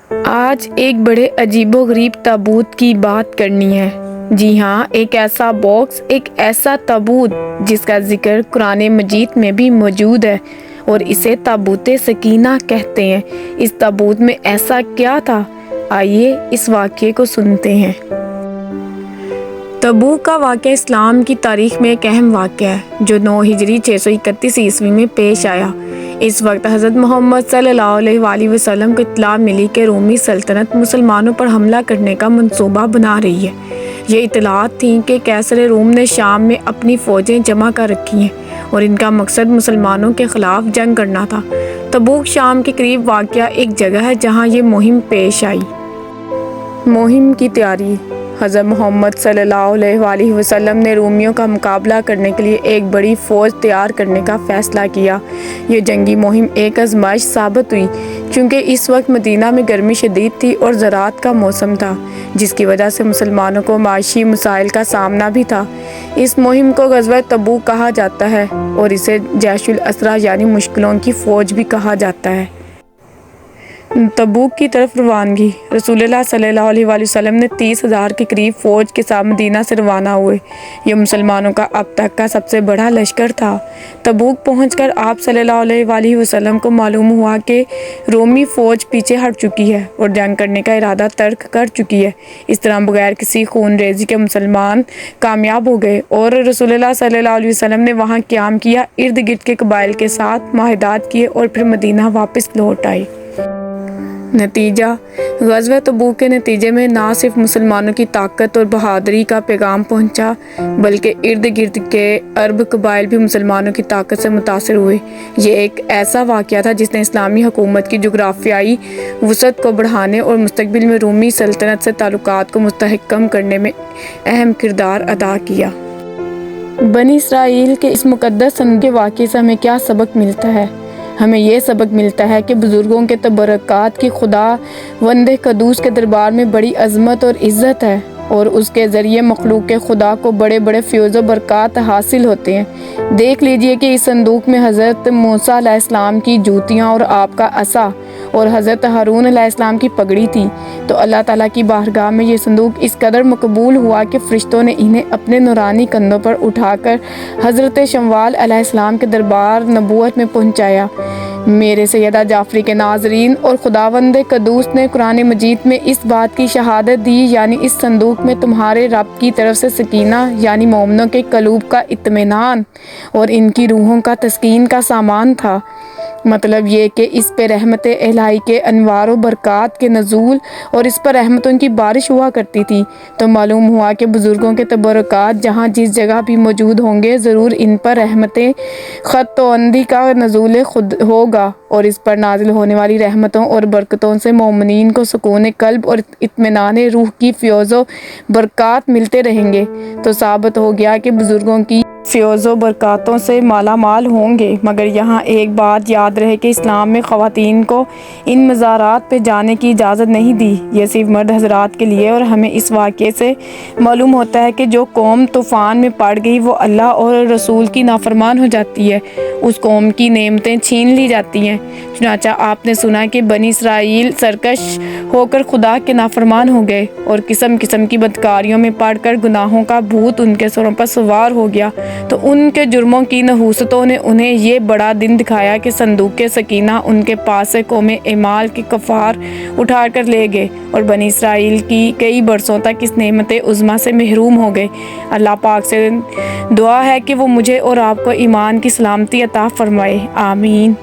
آج ایک بڑے عجیب و غریب تابوت کی بات کرنی ہے۔ جی ہاں، ایک ایسا باکس، ایک ایسا تابوت جس کا ذکر قرآن مجید میں بھی موجود ہے اور اسے تابوت سکینہ کہتے ہیں۔ اس تابوت میں ایسا کیا تھا؟ آئیے اس واقعے کو سنتے ہیں۔ تبوک کا واقعہ اسلام کی تاریخ میں ایک اہم واقعہ ہے جو 9 ہجری 631 عیسوی میں پیش آیا۔ اس وقت حضرت محمد صلی اللہ علیہ وآلہ وسلم کو اطلاع ملی کہ رومی سلطنت مسلمانوں پر حملہ کرنے کا منصوبہ بنا رہی ہے۔ یہ اطلاعات تھیں کہ قیصر روم نے شام میں اپنی فوجیں جمع کر رکھی ہیں اور ان کا مقصد مسلمانوں کے خلاف جنگ کرنا تھا۔ تبوک شام کے قریب واقع ایک جگہ ہے جہاں یہ مہم پیش آئی۔ مہم کی تیاری۔ حضرت محمد صلی اللہ علیہ وآلہ وسلم نے رومیوں کا مقابلہ کرنے کے لیے ایک بڑی فوج تیار کرنے کا فیصلہ کیا۔ یہ جنگی مہم ایک آزمائش ثابت ہوئی کیونکہ اس وقت مدینہ میں گرمی شدید تھی اور زراعت کا موسم تھا، جس کی وجہ سے مسلمانوں کو معاشی مسائل کا سامنا بھی تھا۔ اس مہم کو غزوہ تبوک کہا جاتا ہے اور اسے جیش الاسریٰ یعنی مشکلوں کی فوج بھی کہا جاتا ہے۔ تبوک کی طرف روانگی۔ رسول اللہ صلی اللہ علیہ وآلہ وسلم نے 30,000 کے قریب فوج کے ساتھ مدینہ سے روانہ ہوئے۔ یہ مسلمانوں کا اب تک کا سب سے بڑا لشکر تھا۔ تبوک پہنچ کر آپ صلی اللہ علیہ وآلہ وسلم کو معلوم ہوا کہ رومی فوج پیچھے ہٹ چکی ہے اور جنگ کرنے کا ارادہ ترک کر چکی ہے۔ اس طرح بغیر کسی خون ریزی کے مسلمان کامیاب ہو گئے اور رسول اللہ صلی اللہ علیہ وسلم نے وہاں قیام کیا، ارد گرد کے قبائل کے ساتھ معاہدات کیے اور پھر مدینہ واپس لوٹ آئے۔ نتیجہ: غزوہ تبوک کے نتیجے میں نہ صرف مسلمانوں کی طاقت اور بہادری کا پیغام پہنچا بلکہ ارد گرد کے عرب قبائل بھی مسلمانوں کی طاقت سے متاثر ہوئے۔ یہ ایک ایسا واقعہ تھا جس نے اسلامی حکومت کی جغرافیائی وسعت کو بڑھانے اور مستقبل میں رومی سلطنت سے تعلقات کو مستحکم کرنے میں اہم کردار ادا کیا۔ بنی اسرائیل کے اس مقدس صندوق کے واقعے سے ہمیں کیا سبق ملتا ہے؟ ہمیں یہ سبق ملتا ہے کہ بزرگوں کے تبرکات کی خداوند قدوس کے دربار میں بڑی عظمت اور عزت ہے اور اس کے ذریعے مخلوق کے خدا کو بڑے بڑے فیوز و برکات حاصل ہوتے ہیں۔ دیکھ لیجئے کہ اس صندوق میں حضرت موسیٰ علیہ السلام کی جوتیاں اور آپ کا عصا اور حضرت ہارون علیہ السلام کی پگڑی تھی، تو اللہ تعالیٰ کی بارگاہ میں یہ صندوق اس قدر مقبول ہوا کہ فرشتوں نے انہیں اپنے نورانی کندھوں پر اٹھا کر حضرت شموال علیہ السلام کے دربار نبوت میں پہنچایا۔ میرے سیدہ جعفری کے ناظرین، اور خداوند قدوس نے قرآن مجید میں اس بات کی شہادت دی، یعنی اس صندوق میں تمہارے رب کی طرف سے سکینہ یعنی مومنوں کے قلوب کا اطمینان اور ان کی روحوں کا تسکین کا سامان تھا۔ مطلب یہ کہ اس پہ رحمت الہی کے انوار و برکات کے نزول اور اس پر رحمتوں کی بارش ہوا کرتی تھی۔ تو معلوم ہوا کہ بزرگوں کے تبرکات جہاں جس جگہ بھی موجود ہوں گے، ضرور ان پر رحمتیں خط و اندھی کا نزول خود ہوگا اور اس پر نازل ہونے والی رحمتوں اور برکتوں سے مومنین کو سکون قلب اور اطمینان روح کی فیوز و برکات ملتے رہیں گے۔ تو ثابت ہو گیا کہ بزرگوں کی فیوز و برکاتوں سے مالا مال ہوں گے۔ مگر یہاں ایک بات یاد رہے کہ اسلام میں خواتین کو ان مزارات پہ جانے کی اجازت نہیں دی، یہ صرف مرد حضرات کے لیے۔ اور ہمیں اس واقعے سے معلوم ہوتا ہے کہ جو قوم طوفان میں پڑ گئی وہ اللہ اور رسول کی نافرمان ہو جاتی ہے، اس قوم کی نعمتیں چھین لی جاتی ہیں۔ چنانچہ آپ نے سنا کہ بنی اسرائیل سرکش ہو کر خدا کے نافرمان ہو گئے اور قسم قسم کی بدکاریوں میں پڑ کر گناہوں کا بھوت ان کے سروں پر سوار ہو گیا، تو ان کے جرموں کی نحوستوں نے انہیں یہ بڑا دن دکھایا کہ صندوق سکینہ ان کے پاس سے قوم اعمال کے کفار اٹھا کر لے گئے اور بنی اسرائیل کی کئی برسوں تک اس نعمت عظمیٰ سے محروم ہو گئے۔ اللہ پاک سے دعا ہے کہ وہ مجھے اور آپ کو ایمان کی سلامتی عطا فرمائے، آمین۔